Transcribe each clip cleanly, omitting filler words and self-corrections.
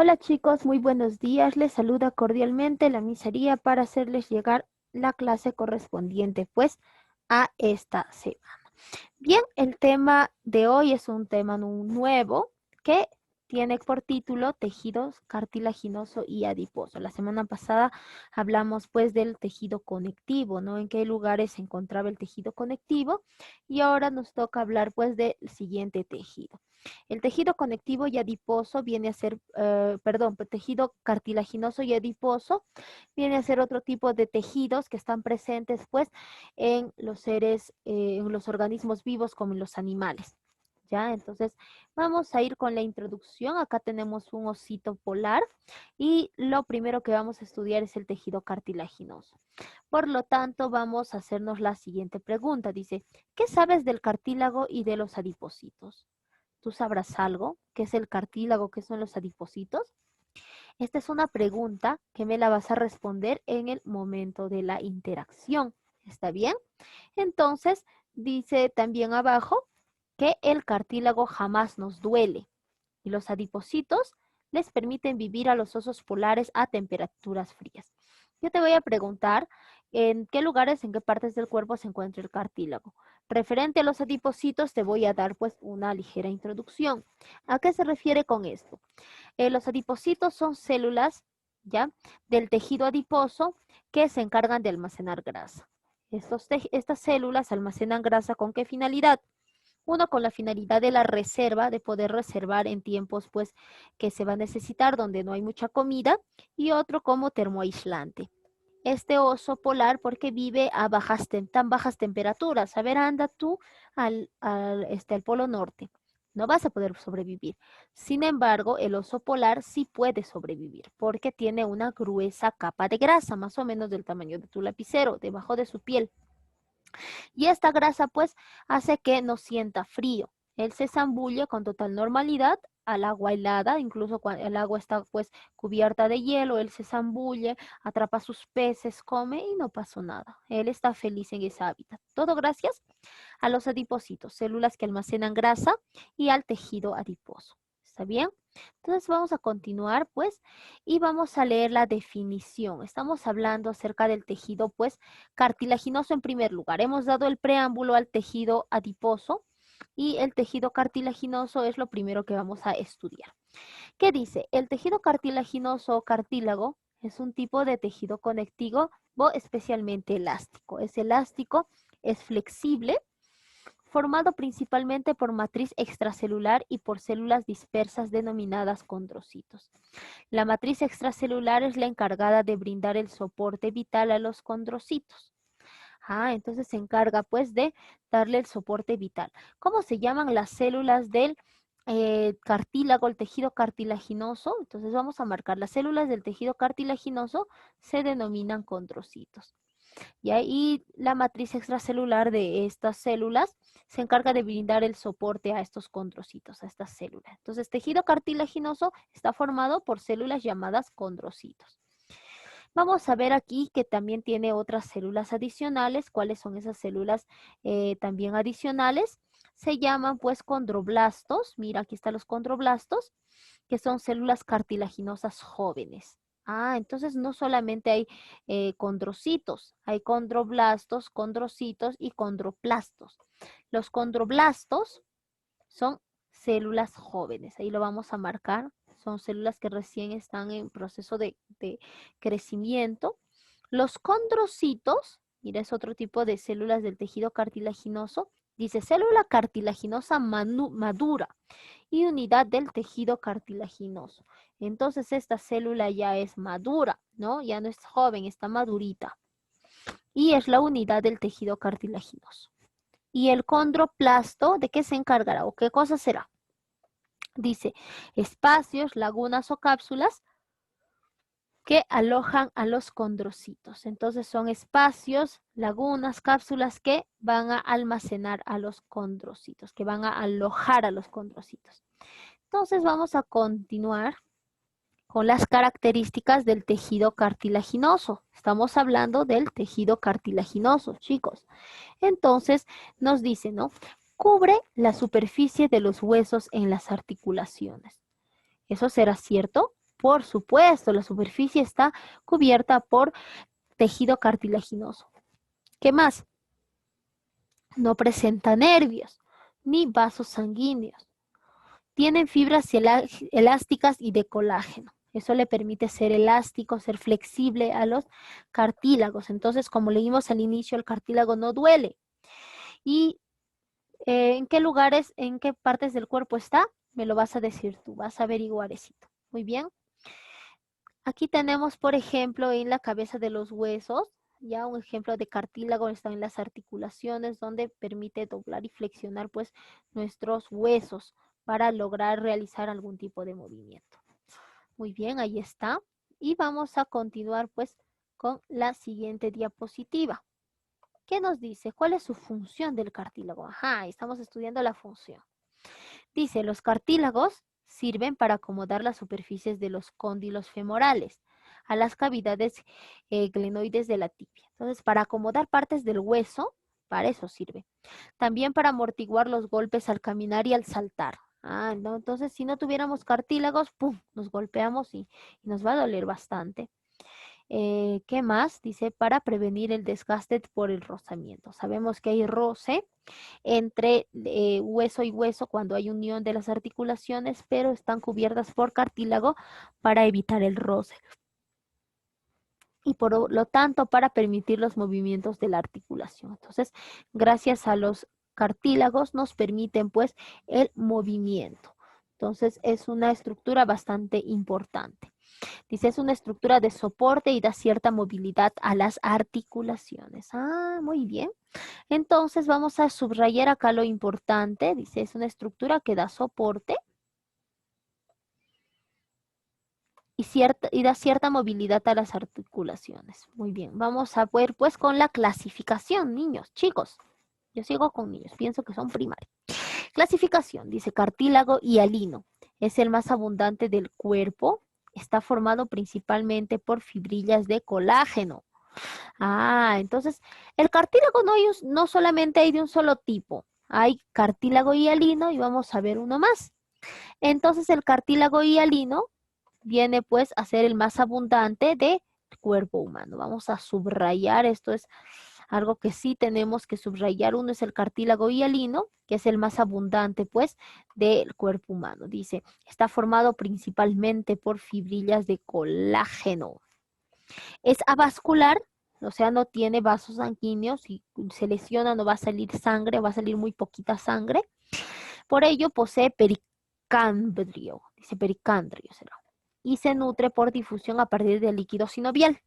Hola chicos, muy buenos días. Les saluda cordialmente la miseria para hacerles llegar la clase correspondiente pues a esta semana. Bien, el tema de hoy es un tema nuevo que tiene por título tejidos cartilaginoso y adiposo. La semana pasada hablamos pues del tejido conectivo, ¿no? En qué lugares se encontraba el tejido conectivo y ahora nos toca hablar pues del siguiente tejido. El tejido conectivo y adiposo viene a ser, tejido cartilaginoso y adiposo viene a ser otro tipo de tejidos que están presentes pues en los seres, en los organismos vivos como en los animales. ¿Ya? Entonces, vamos a ir con la introducción. Acá tenemos un osito polar y lo primero que vamos a estudiar es el tejido cartilaginoso. Por lo tanto, vamos a hacernos la siguiente pregunta. Dice, ¿qué sabes del cartílago y de los adipocitos? ¿Tú sabrás algo? ¿Qué es el cartílago? ¿Qué son los adipocitos? Esta es una pregunta que me la vas a responder en el momento de la interacción. ¿Está bien? Entonces, dice también abajo que el cartílago jamás nos duele y los adipocitos les permiten vivir a los osos polares a temperaturas frías. Yo te voy a preguntar en qué lugares, en qué partes del cuerpo se encuentra el cartílago. Referente a los adipocitos, te voy a dar pues una ligera introducción. ¿A qué se refiere con esto? Los adipocitos son células, ¿ya? Del tejido adiposo que se encargan de almacenar grasa. Estas células almacenan grasa ¿con qué finalidad? Uno, con la finalidad de la reserva, de poder reservar en tiempos pues que se va a necesitar donde no hay mucha comida, y otro como termoaislante. Este oso polar porque vive a tan bajas temperaturas. A ver, anda tú al Polo Norte. No vas a poder sobrevivir. Sin embargo, el oso polar sí puede sobrevivir porque tiene una gruesa capa de grasa, más o menos del tamaño de tu lapicero, debajo de su piel. Y esta grasa pues hace que no sienta frío. Él se zambulle con total normalidad al agua helada, incluso cuando el agua está pues cubierta de hielo, él se zambulle, atrapa sus peces, come y no pasó nada. Él está feliz en ese hábitat. Todo gracias a los adipocitos, células que almacenan grasa y al tejido adiposo. ¿Está bien? Entonces vamos a continuar pues y vamos a leer la definición. Estamos hablando acerca del tejido pues cartilaginoso en primer lugar. Hemos dado el preámbulo al tejido adiposo y el tejido cartilaginoso es lo primero que vamos a estudiar. ¿Qué dice? El tejido cartilaginoso o cartílago es un tipo de tejido conectivo especialmente elástico. Es elástico, es flexible, formado principalmente por matriz extracelular y por células dispersas denominadas condrocitos. La matriz extracelular es la encargada de brindar el soporte vital a los condrocitos. Entonces se encarga pues de darle el soporte vital. ¿Cómo se llaman las células del cartílago, el tejido cartilaginoso? Entonces vamos a marcar las células del tejido cartilaginoso se denominan condrocitos. Y ahí la matriz extracelular de estas células se encarga de brindar el soporte a estos condrocitos, a estas células. Entonces, tejido cartilaginoso está formado por células llamadas condrocitos. Vamos a ver aquí que también tiene otras células adicionales. ¿Cuáles son esas células también adicionales? Se llaman pues condroblastos. Mira, aquí están los condroblastos, que son células cartilaginosas jóvenes. Entonces no solamente hay condrocitos, hay condroblastos, condrocitos y condroplastos. Los condroblastos son células jóvenes, ahí lo vamos a marcar, son células que recién están en proceso de crecimiento. Los condrocitos, mira, es otro tipo de células del tejido cartilaginoso, dice célula cartilaginosa madura y unidad del tejido cartilaginoso. Entonces esta célula ya es madura, ¿no? Ya no es joven, está madurita. Y es la unidad del tejido cartilaginoso. ¿Y el condroplasto de qué se encargará o qué cosa será? Dice espacios, lagunas o cápsulas que alojan a los condrocitos. Entonces son espacios, lagunas, cápsulas que van a almacenar a los condrocitos, que van a alojar a los condrocitos. Entonces vamos a continuar con las características del tejido cartilaginoso. Estamos hablando del tejido cartilaginoso, chicos. Entonces nos dice, ¿no? Cubre la superficie de los huesos en las articulaciones. ¿Eso será cierto? Por supuesto, la superficie está cubierta por tejido cartilaginoso. ¿Qué más? No presenta nervios ni vasos sanguíneos. Tienen fibras elásticas y de colágeno. Eso le permite ser elástico, ser flexible a los cartílagos. Entonces, como leímos al inicio, el cartílago no duele. ¿Y en qué lugares, en qué partes del cuerpo está? Me lo vas a decir tú, vas a averiguar eso. Muy bien. Aquí tenemos, por ejemplo, en la cabeza de los huesos, ya un ejemplo de cartílago está en las articulaciones, donde permite doblar y flexionar pues nuestros huesos para lograr realizar algún tipo de movimiento. Muy bien, ahí está. Y vamos a continuar pues con la siguiente diapositiva. ¿Qué nos dice? ¿Cuál es su función del cartílago? Ajá, estamos estudiando la función. Dice, los cartílagos sirven para acomodar las superficies de los cóndilos femorales a las cavidades glenoides de la tibia. Entonces, para acomodar partes del hueso, para eso sirve. También para amortiguar los golpes al caminar y al saltar. Ah, no, entonces si no tuviéramos cartílagos, ¡pum!, nos golpeamos y nos va a doler bastante. ¿Qué más? Dice, para prevenir el desgaste por el rozamiento. Sabemos que hay roce entre hueso y hueso cuando hay unión de las articulaciones, pero están cubiertas por cartílago para evitar el roce. Y por lo tanto, para permitir los movimientos de la articulación. Entonces, gracias a los cartílagos nos permiten pues el movimiento. Entonces, es una estructura bastante importante. Dice, es una estructura de soporte y da cierta movilidad a las articulaciones. Ah, muy bien. Entonces vamos a subrayar acá lo importante. Dice, es una estructura que da soporte y da cierta movilidad a las articulaciones. Muy bien, vamos a ver pues con la clasificación, niños, chicos. Yo sigo con niños, pienso que son primarios. Clasificación, dice cartílago hialino. Es el más abundante del cuerpo. Está formado principalmente por fibrillas de colágeno. Ah, entonces el cartílago no solamente hay de un solo tipo. Hay cartílago hialino y vamos a ver uno más. Entonces el cartílago hialino viene pues a ser el más abundante del cuerpo humano. Vamos a subrayar, esto es algo que sí tenemos que subrayar. Uno es el cartílago hialino, que es el más abundante pues del cuerpo humano. Dice, está formado principalmente por fibrillas de colágeno. Es avascular, o sea, no tiene vasos sanguíneos. Si se lesiona no va a salir sangre, va a salir muy poquita sangre. Por ello posee pericandrio, dice pericandrio será, y se nutre por difusión a partir del líquido sinovial.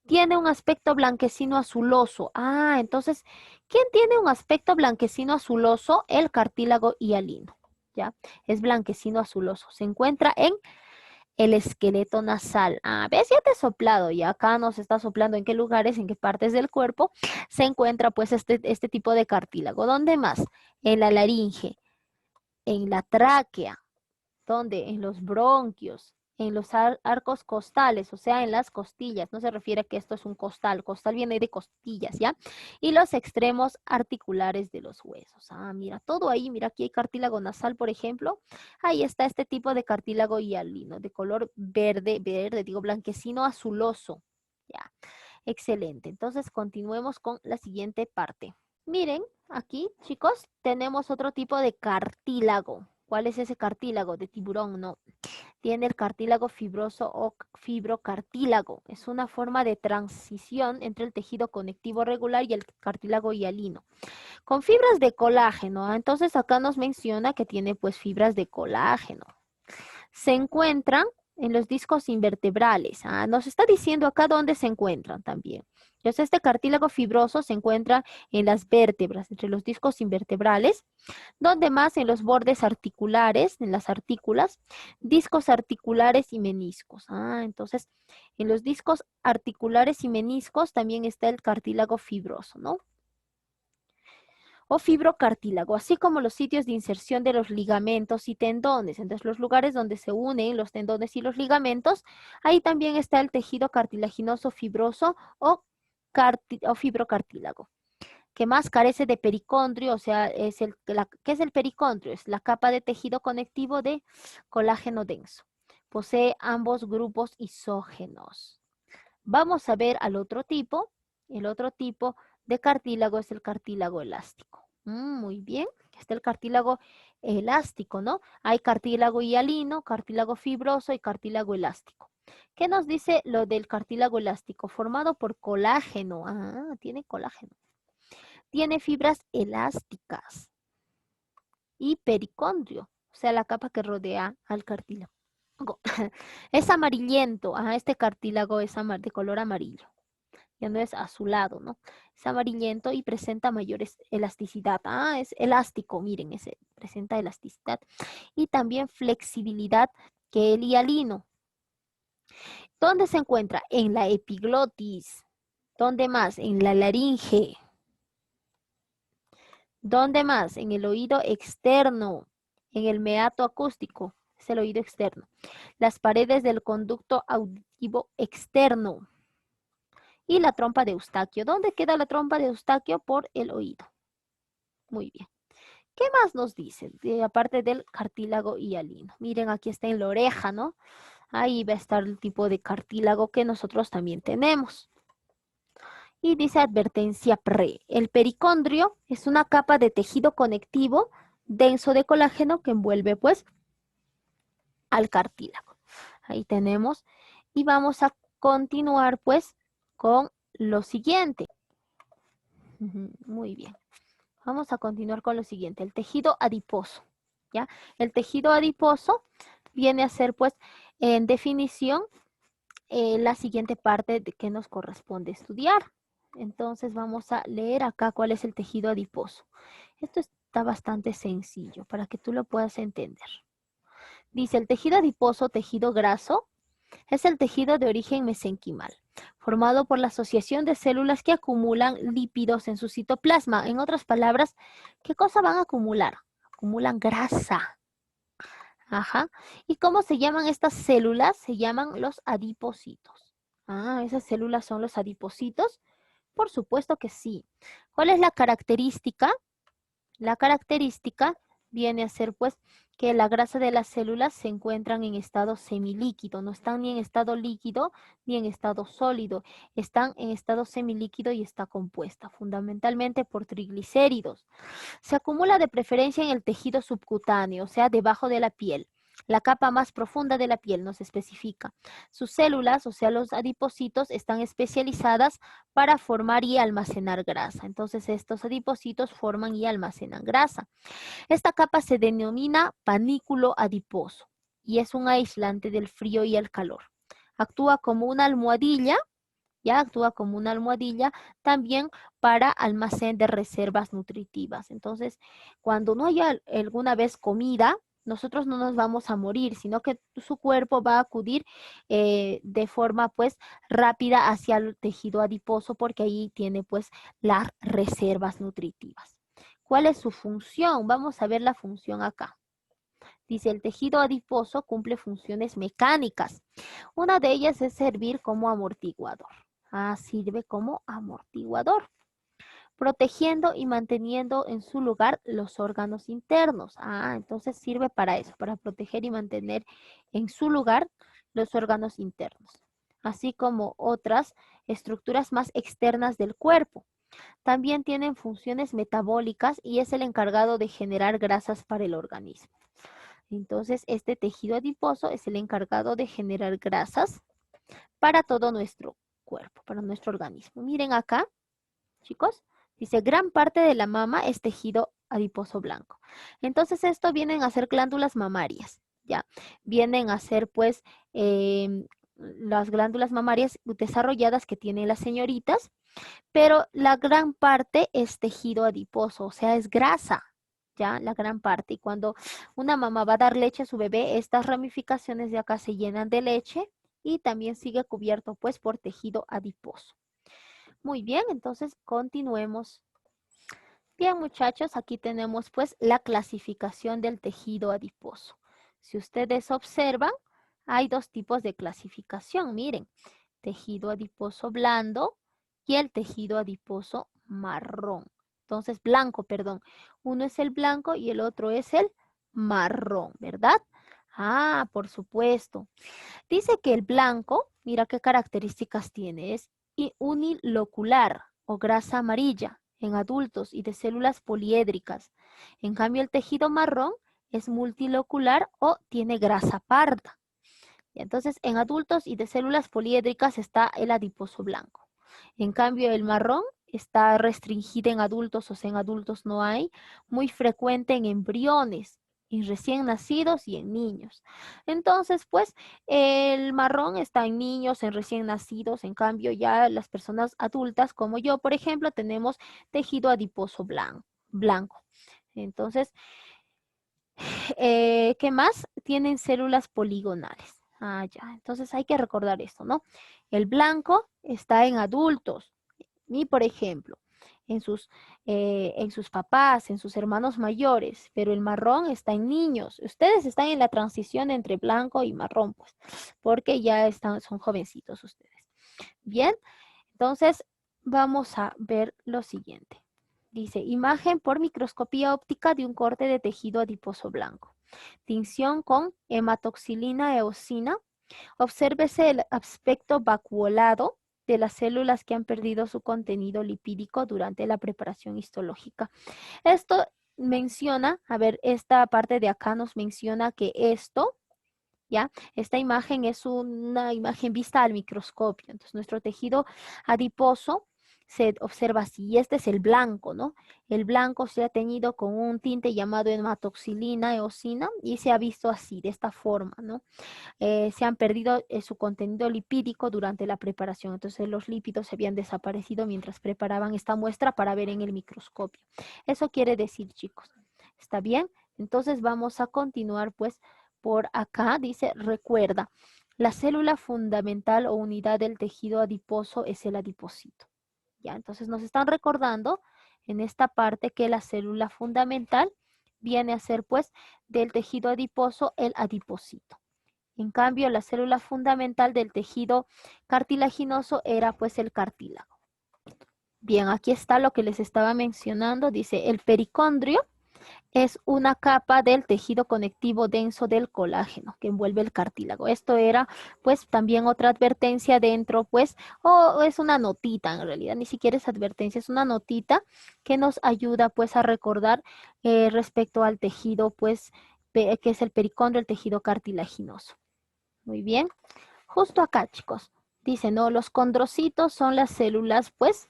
Tiene un aspecto blanquecino azuloso. Ah, entonces, ¿quién tiene un aspecto blanquecino azuloso? El cartílago hialino, ¿ya? Es blanquecino azuloso. Se encuentra en el esqueleto nasal. Ah, ¿ves? Ya te he soplado y acá nos está soplando en qué lugares, en qué partes del cuerpo se encuentra pues este tipo de cartílago. ¿Dónde más? En la laringe, en la tráquea, ¿dónde? En los bronquios, en los arcos costales, o sea, en las costillas. No se refiere a que esto es un costal. Costal viene de costillas, ¿ya? Y los extremos articulares de los huesos. Ah, mira, todo ahí. Mira, aquí hay cartílago nasal, por ejemplo. Ahí está este tipo de cartílago hialino, de color verde, digo, blanquecino azuloso. Ya, excelente. Entonces, continuemos con la siguiente parte. Miren, aquí, chicos, tenemos otro tipo de cartílago. ¿Cuál es ese cartílago? De tiburón, no. Tiene el cartílago fibroso o fibrocartílago. Es una forma de transición entre el tejido conectivo regular y el cartílago hialino. Con fibras de colágeno. Entonces acá nos menciona que tiene pues fibras de colágeno. Se encuentran en los discos invertebrales. Nos está diciendo acá dónde se encuentran también. Entonces, este cartílago fibroso se encuentra en las vértebras, entre los discos invertebrales, donde más en los bordes articulares, en las artículas, discos articulares y meniscos. Entonces, en los discos articulares y meniscos también está el cartílago fibroso, ¿no? O fibrocartílago, así como los sitios de inserción de los ligamentos y tendones. Entonces, los lugares donde se unen los tendones y los ligamentos, ahí también está el tejido cartilaginoso fibroso o fibrocartílago, que más carece de pericondrio, o sea, ¿qué es el pericondrio? Es la capa de tejido conectivo de colágeno denso. posee ambos grupos isógenos. Vamos a ver al otro tipo. El otro tipo de cartílago es el cartílago elástico. Muy bien, está el cartílago elástico, ¿no? Hay cartílago hialino, cartílago fibroso y cartílago elástico. ¿Qué nos dice lo del cartílago elástico? Formado por colágeno. Ah, tiene colágeno. Tiene fibras elásticas y pericondrio, o sea, la capa que rodea al cartílago. Es amarillento. Este cartílago es de color amarillo. Ya no es azulado, ¿no? Es amarillento y presenta mayor elasticidad. Es elástico, miren, presenta elasticidad. Y también flexibilidad que el hialino. ¿Dónde se encuentra? En la epiglotis. ¿Dónde más? En la laringe. ¿Dónde más? En el oído externo. En el meato acústico. Es el oído externo. Las paredes del conducto auditivo externo. Y la trompa de Eustaquio. ¿Dónde queda la trompa de Eustaquio? Por el oído. Muy bien. ¿Qué más nos dice? Aparte del cartílago hialino. Miren, aquí está en la oreja, ¿no? Ahí va a estar el tipo de cartílago que nosotros también tenemos. Y dice advertencia pre. El pericondrio es una capa de tejido conectivo denso de colágeno que envuelve, pues, al cartílago. Ahí tenemos. Y vamos a continuar, pues, con lo siguiente. Muy bien. Vamos a continuar con lo siguiente, el tejido adiposo, ¿ya? El tejido adiposo viene a ser, pues, en definición, la siguiente parte de que nos corresponde estudiar. Entonces vamos a leer acá cuál es el tejido adiposo. Esto está bastante sencillo para que tú lo puedas entender. Dice, el tejido adiposo, tejido graso, es el tejido de origen mesenquimal, formado por la asociación de células que acumulan lípidos en su citoplasma. En otras palabras, ¿qué cosa van a acumular? Acumulan grasa. Ajá. ¿Y cómo se llaman estas células? Se llaman los adipocitos. Esas células son los adipocitos. Por supuesto que sí. ¿Cuál es la característica? La característica viene a ser pues que la grasa de las células se encuentran en estado semilíquido, no están ni en estado líquido ni en estado sólido, están en estado semilíquido y está compuesta fundamentalmente por triglicéridos. Se acumula de preferencia en el tejido subcutáneo, o sea, debajo de la piel. La capa más profunda de la piel nos especifica. Sus células, o sea, los adipocitos, están especializadas para formar y almacenar grasa. Entonces, estos adipocitos forman y almacenan grasa. Esta capa se denomina panículo adiposo y es un aislante del frío y el calor. Actúa como una almohadilla, actúa como una almohadilla también para almacén de reservas nutritivas. Entonces, cuando no haya alguna vez comida, nosotros no nos vamos a morir, sino que su cuerpo va a acudir de forma pues rápida hacia el tejido adiposo porque ahí tiene pues las reservas nutritivas. ¿Cuál es su función? Vamos a ver la función acá. Dice, el tejido adiposo cumple funciones mecánicas. Una de ellas es servir como amortiguador. Sirve como amortiguador, protegiendo y manteniendo en su lugar los órganos internos. Entonces sirve para eso, para proteger y mantener en su lugar los órganos internos, así como otras estructuras más externas del cuerpo. También tienen funciones metabólicas y es el encargado de generar grasas para el organismo. Entonces, este tejido adiposo es el encargado de generar grasas para todo nuestro cuerpo, para nuestro organismo. Miren acá, chicos, dice, gran parte de la mama es tejido adiposo blanco. Entonces, esto vienen a ser glándulas mamarias, ¿ya? Vienen a ser, pues, las glándulas mamarias desarrolladas que tienen las señoritas, pero la gran parte es tejido adiposo, o sea, es grasa, ¿ya? La gran parte. Y cuando una mamá va a dar leche a su bebé, estas ramificaciones de acá se llenan de leche y también sigue cubierto, pues, por tejido adiposo. Muy bien, entonces continuemos. Bien, muchachos, aquí tenemos, pues, la clasificación del tejido adiposo. Si ustedes observan, hay dos tipos de clasificación, miren, tejido adiposo blando y el tejido adiposo marrón. Entonces, blanco, perdón. Uno es el blanco y el otro es el marrón, ¿verdad? Ah, por supuesto. Dice que el blanco, mira qué características tiene, es unilocular o grasa amarilla en adultos y de células poliédricas. En cambio, el tejido marrón es multilocular o tiene grasa parda. Y entonces, en adultos y de células poliédricas está el adiposo blanco. En cambio, el marrón está restringido en adultos, o sea, en adultos no hay, muy frecuente en embriones, en recién nacidos y en niños. Entonces, pues, el marrón está en niños, en recién nacidos, en cambio, ya las personas adultas, como yo, por ejemplo, tenemos tejido adiposo blanco. Entonces, ¿qué más? Tienen células poligonales. Ah, ya. Entonces hay que recordar esto, ¿no? El blanco está en adultos. Y, por ejemplo, en sus papás, en sus hermanos mayores, pero el marrón está en niños. Ustedes están en la transición entre blanco y marrón, pues, porque ya son jovencitos ustedes. Bien, entonces vamos a ver lo siguiente. Dice, imagen por microscopía óptica de un corte de tejido adiposo blanco. Tinción con hematoxilina eosina. Obsérvese el aspecto vacuolado de las células que han perdido su contenido lipídico durante la preparación histológica. Esto menciona, a ver, esta parte de acá nos menciona que esto, ¿ya? Esta imagen es una imagen vista al microscopio. Entonces, nuestro tejido adiposo se observa así. Y este es el blanco, ¿no? El blanco se ha teñido con un tinte llamado hematoxilina eosina y se ha visto así, de esta forma, ¿no? Se han perdido su contenido lipídico durante la preparación. Entonces, los lípidos se habían desaparecido mientras preparaban esta muestra para ver en el microscopio. Eso quiere decir, chicos. ¿Está bien? Entonces, vamos a continuar, pues, por acá. Dice, recuerda, la célula fundamental o unidad del tejido adiposo es el adipocito. ¿Ya? Entonces, nos están recordando en esta parte que la célula fundamental viene a ser, pues, del tejido adiposo el adipocito. En cambio, la célula fundamental del tejido cartilaginoso era pues el cartílago. Bien, aquí está lo que les estaba mencionando. Dice, el pericondrio es una capa del tejido conectivo denso del colágeno que envuelve el cartílago. Esto era pues también otra advertencia dentro, pues, o es una notita en realidad, ni siquiera es advertencia, es una notita que nos ayuda pues a recordar respecto al tejido pues que es el pericondrio, el tejido cartilaginoso. Muy bien. Justo acá, chicos. Dice, no, los condrocitos son las células, pues,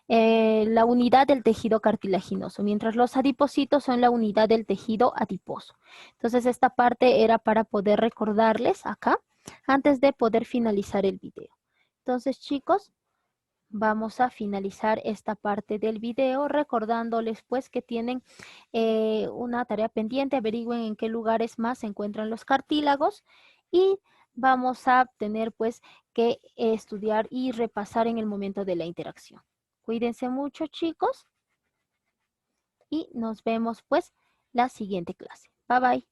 la unidad del tejido cartilaginoso, mientras los adipocitos son la unidad del tejido adiposo. Entonces, esta parte era para poder recordarles acá, antes de poder finalizar el video. Entonces, chicos, vamos a finalizar esta parte del video recordándoles pues que tienen una tarea pendiente, averigüen en qué lugares más se encuentran los cartílagos y vamos a tener pues que estudiar y repasar en el momento de la interacción. Cuídense mucho, chicos, y nos vemos pues la siguiente clase. Bye bye.